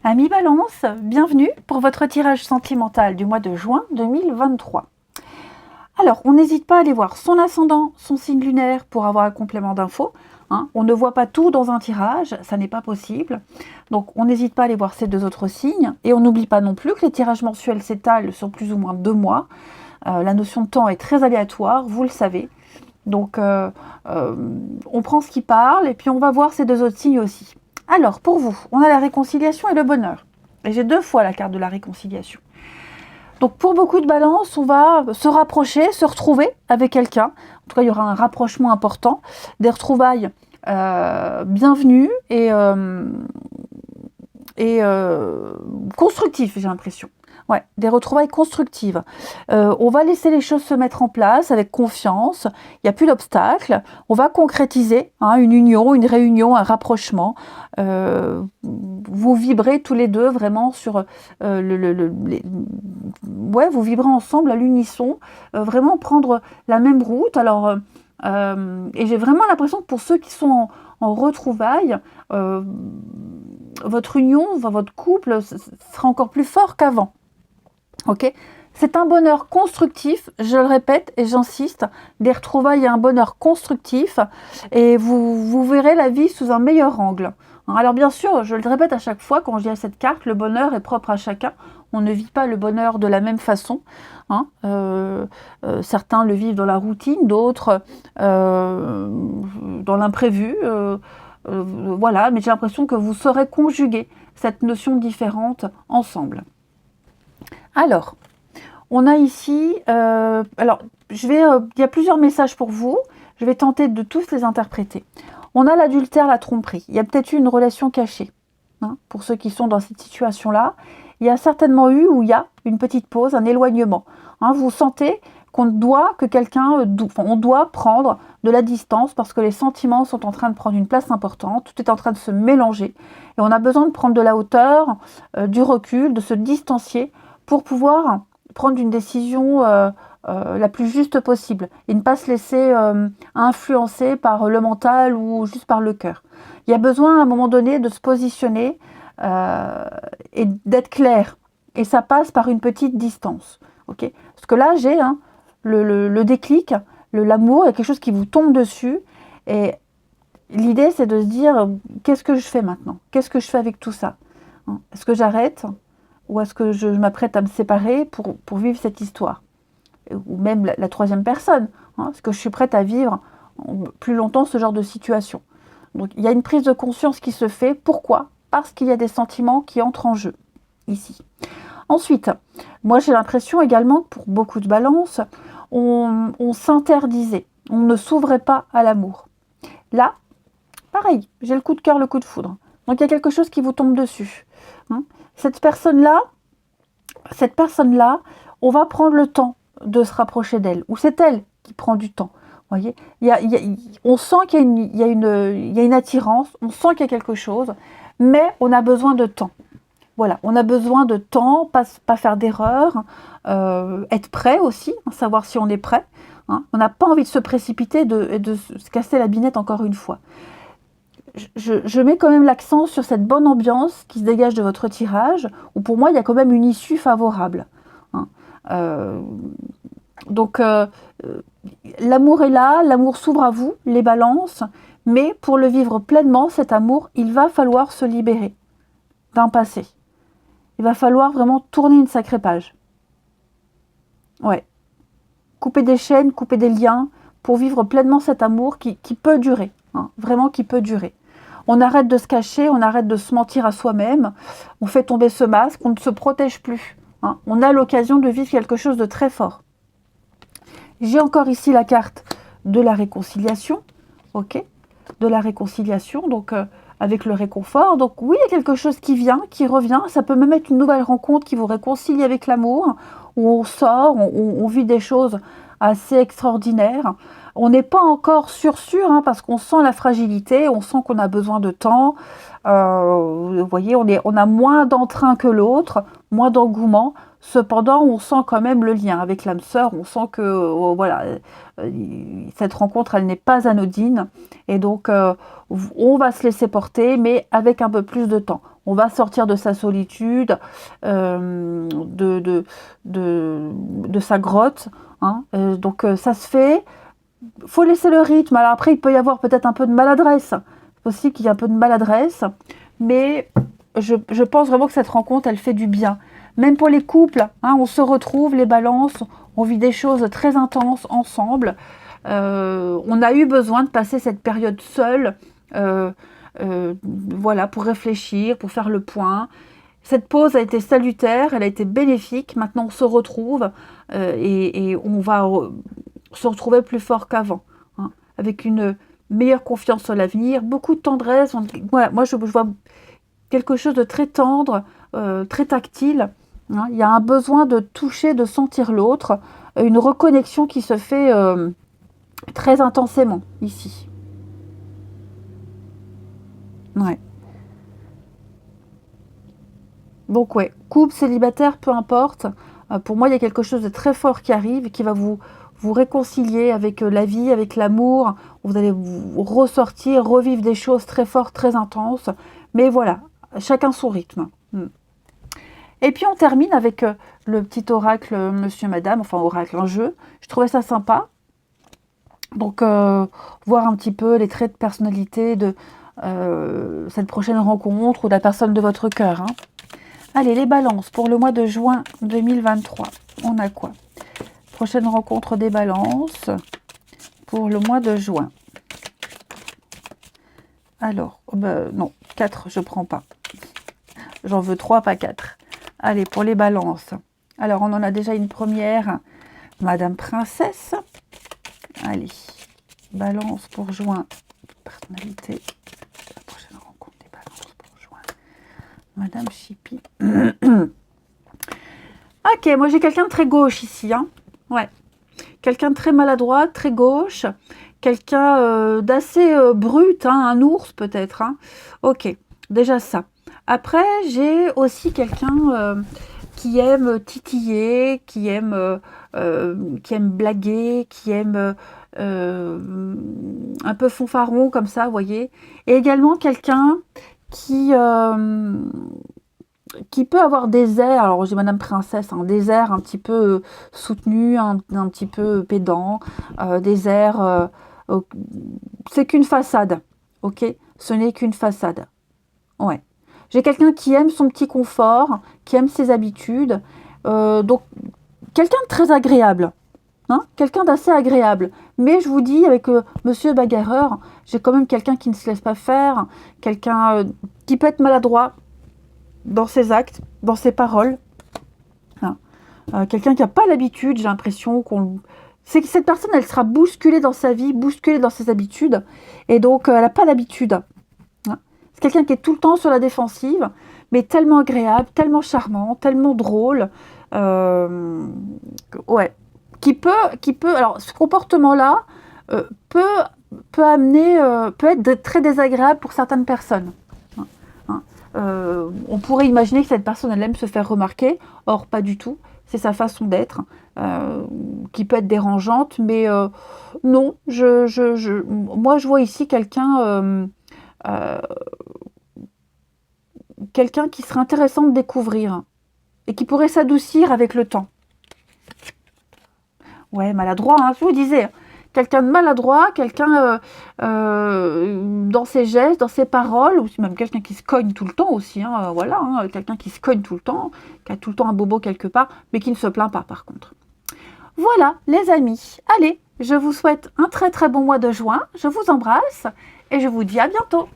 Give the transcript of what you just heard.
Amis Balance, bienvenue pour votre tirage sentimental du mois de juin 2023. Alors, on n'hésite pas à aller voir son ascendant, son signe lunaire pour avoir un complément d'infos. On ne voit pas tout dans un tirage, ça n'est pas possible. Donc, on n'hésite pas à aller voir ces deux autres signes. Et on n'oublie pas non plus que les tirages mensuels s'étalent sur plus ou moins 2 mois. La notion de temps est très aléatoire, vous le savez. Donc, on prend ce qui parle et puis on va voir ces deux autres signes aussi. Alors, pour vous, on a la réconciliation et le bonheur. Et j'ai 2 fois la carte de la réconciliation. Donc, pour beaucoup de balances, on va se rapprocher, se retrouver avec quelqu'un. En tout cas, il y aura un rapprochement important, des retrouvailles bienvenues et constructives, j'ai l'impression. Ouais, des retrouvailles constructives. On va laisser les choses se mettre en place avec confiance. Il n'y a plus d'obstacles. On va concrétiser une union, une réunion, un rapprochement. Vous vibrez tous les deux vraiment sur ouais, vous vibrez ensemble à l'unisson. Vraiment prendre la même route. Alors, et j'ai vraiment l'impression que pour ceux qui sont en retrouvailles, votre union, votre couple sera encore plus fort qu'avant. Ok, c'est un bonheur constructif, je le répète et j'insiste, des retrouvailles et un bonheur constructif, et vous verrez la vie sous un meilleur angle. Alors bien sûr, je le répète à chaque fois quand je dis à cette carte, le bonheur est propre à chacun, on ne vit pas le bonheur de la même façon. Certains le vivent dans la routine, d'autres dans l'imprévu, voilà, mais j'ai l'impression que vous saurez conjuguer cette notion différente ensemble. Alors, on a ici, alors il y a plusieurs messages pour vous, je vais tenter de tous les interpréter. On a l'adultère, la tromperie, il y a peut-être eu une relation cachée, pour ceux qui sont dans cette situation-là. Il y a certainement eu, ou il y a une petite pause, un éloignement. Vous sentez qu'on doit, on doit prendre de la distance parce que les sentiments sont en train de prendre une place importante, tout est en train de se mélanger, et on a besoin de prendre de la hauteur, du recul, de se distancier, pour pouvoir prendre une décision la plus juste possible et ne pas se laisser influencer par le mental ou juste par le cœur. Il y a besoin à un moment donné de se positionner et d'être clair. Et ça passe par une petite distance. Okay, parce que là, j'ai le déclic, l'amour, il y a quelque chose qui vous tombe dessus. Et l'idée, c'est de se dire, qu'est-ce que je fais maintenant? Qu'est-ce que je fais avec tout ça? Est-ce que j'arrête? Ou est-ce que je m'apprête à me séparer pour vivre cette histoire? Ou même la troisième personne. Est-ce que je suis prête à vivre plus longtemps ce genre de situation? Donc il y a une prise de conscience qui se fait. Pourquoi? Parce qu'il y a des sentiments qui entrent en jeu, ici. Ensuite, moi j'ai l'impression également que pour beaucoup de balances, on s'interdisait. On ne s'ouvrait pas à l'amour. Là, pareil, j'ai le coup de cœur, le coup de foudre. Donc il y a quelque chose qui vous tombe dessus. Cette personne-là, on va prendre le temps de se rapprocher d'elle, ou c'est elle qui prend du temps. Vous voyez, on sent qu'il y a une attirance, on sent qu'il y a quelque chose, mais on a besoin de temps. Voilà, on a besoin de temps, pas faire d'erreur, être prêt aussi, savoir si on est prêt. On n'a pas envie de se précipiter et de se casser la binette encore une fois. Je mets quand même l'accent sur cette bonne ambiance qui se dégage de votre tirage, où pour moi, il y a quand même une issue favorable. Donc, l'amour est là, l'amour s'ouvre à vous, les balances, mais pour le vivre pleinement, cet amour, il va falloir se libérer d'un passé. Il va falloir vraiment tourner une sacrée page. Ouais. Couper des chaînes, couper des liens, pour vivre pleinement cet amour qui peut durer, vraiment qui peut durer. On arrête de se cacher, on arrête de se mentir à soi-même, on fait tomber ce masque, on ne se protège plus. On a l'occasion de vivre quelque chose de très fort. J'ai encore ici la carte de la réconciliation, ok, de la réconciliation, donc avec le réconfort. Donc oui, il y a quelque chose qui vient, qui revient, ça peut même être une nouvelle rencontre qui vous réconcilie avec l'amour, où on sort, on vit des choses assez extraordinaires. On n'est pas encore sûr, parce qu'on sent la fragilité, on sent qu'on a besoin de temps. Vous voyez, on a moins d'entrain que l'autre, moins d'engouement. Cependant, on sent quand même le lien avec l'âme sœur. On sent que voilà, cette rencontre, elle n'est pas anodine. Et donc, on va se laisser porter, mais avec un peu plus de temps. on va sortir de sa solitude, de sa grotte. Hein. Donc ça se fait. Faut laisser le rythme. Alors après, il peut y avoir peut-être un peu de maladresse. C'est possible qu'il y ait un peu de maladresse. Mais je pense vraiment que cette rencontre, elle fait du bien. Même pour les couples, hein, on se retrouve, les balances, on vit des choses très intenses ensemble. On a eu besoin de passer cette période seule, voilà, pour réfléchir, pour faire le point. Cette pause a été salutaire, elle a été bénéfique. Maintenant, on se retrouve et on va se retrouver plus fort qu'avant, hein, avec une meilleure confiance en l'avenir, beaucoup de tendresse. Moi, je vois quelque chose de très tendre, très tactile. Hein. Il y a un besoin de toucher, de sentir l'autre, une reconnexion qui se fait très intensément ici. Ouais. Donc ouais, couple, célibataire, peu importe. Pour moi, il y a quelque chose de très fort qui arrive, qui va vous réconcilier avec la vie, avec l'amour. Vous allez vous ressortir, revivre des choses très fortes, très intenses. Mais voilà, chacun son rythme. Et puis on termine avec le petit oracle Monsieur Madame, enfin oracle, un jeu. Je trouvais ça sympa. Donc voir un petit peu les traits de personnalité de cette prochaine rencontre ou de la personne de votre cœur. Hein. Allez, les balances pour le mois de juin 2023. On a quoi? Prochaine rencontre des balances pour le mois de juin. Alors, non, 4, je prends pas. J'en veux 3, pas 4. Allez, pour les balances. Alors, on en a déjà une première. Madame Princesse. Allez, balance pour juin. Personnalité. La prochaine rencontre des balances pour juin. Madame Chippy. Ok, moi j'ai quelqu'un de très gauche ici. Hein. Ouais. Quelqu'un de très maladroit, très gauche. Quelqu'un d'assez brut, hein, un ours peut-être. Hein. Ok, déjà ça. Après, j'ai aussi quelqu'un qui aime titiller, qui aime blaguer, qui aime un peu fanfaron comme ça, vous voyez. Et également quelqu'un qui peut avoir des airs, alors j'ai Madame Princesse, hein, des airs un petit peu soutenus, un petit peu pédants, des airs... c'est qu'une façade, ok? Ce n'est qu'une façade. Ouais. J'ai quelqu'un qui aime son petit confort, qui aime ses habitudes, donc quelqu'un de très agréable, hein, quelqu'un d'assez agréable. Mais je vous dis, avec Monsieur Bagarreur, j'ai quand même quelqu'un qui ne se laisse pas faire, quelqu'un qui peut être maladroit dans ses actes, dans ses paroles. Hein. Quelqu'un qui n'a pas l'habitude, j'ai l'impression c'est que cette personne, elle sera bousculée dans sa vie, bousculée dans ses habitudes, et donc elle n'a pas l'habitude. C'est quelqu'un qui est tout le temps sur la défensive, mais tellement agréable, tellement charmant, tellement drôle. Ouais. Qui peut, alors ce comportement-là peut être très désagréable pour certaines personnes. On pourrait imaginer que cette personne, elle aime se faire remarquer. Or, pas du tout. C'est sa façon d'être qui peut être dérangeante. Mais non, moi, je vois ici quelqu'un qui serait intéressant de découvrir et qui pourrait s'adoucir avec le temps. Ouais, maladroit, hein, je vous disais. Quelqu'un de maladroit, quelqu'un dans ses gestes, dans ses paroles, ou même quelqu'un qui se cogne tout le temps aussi, hein, voilà, hein, quelqu'un qui se cogne tout le temps, qui a tout le temps un bobo quelque part, mais qui ne se plaint pas par contre. Voilà, les amis. Allez, je vous souhaite un très très bon mois de juin, je vous embrasse et je vous dis à bientôt.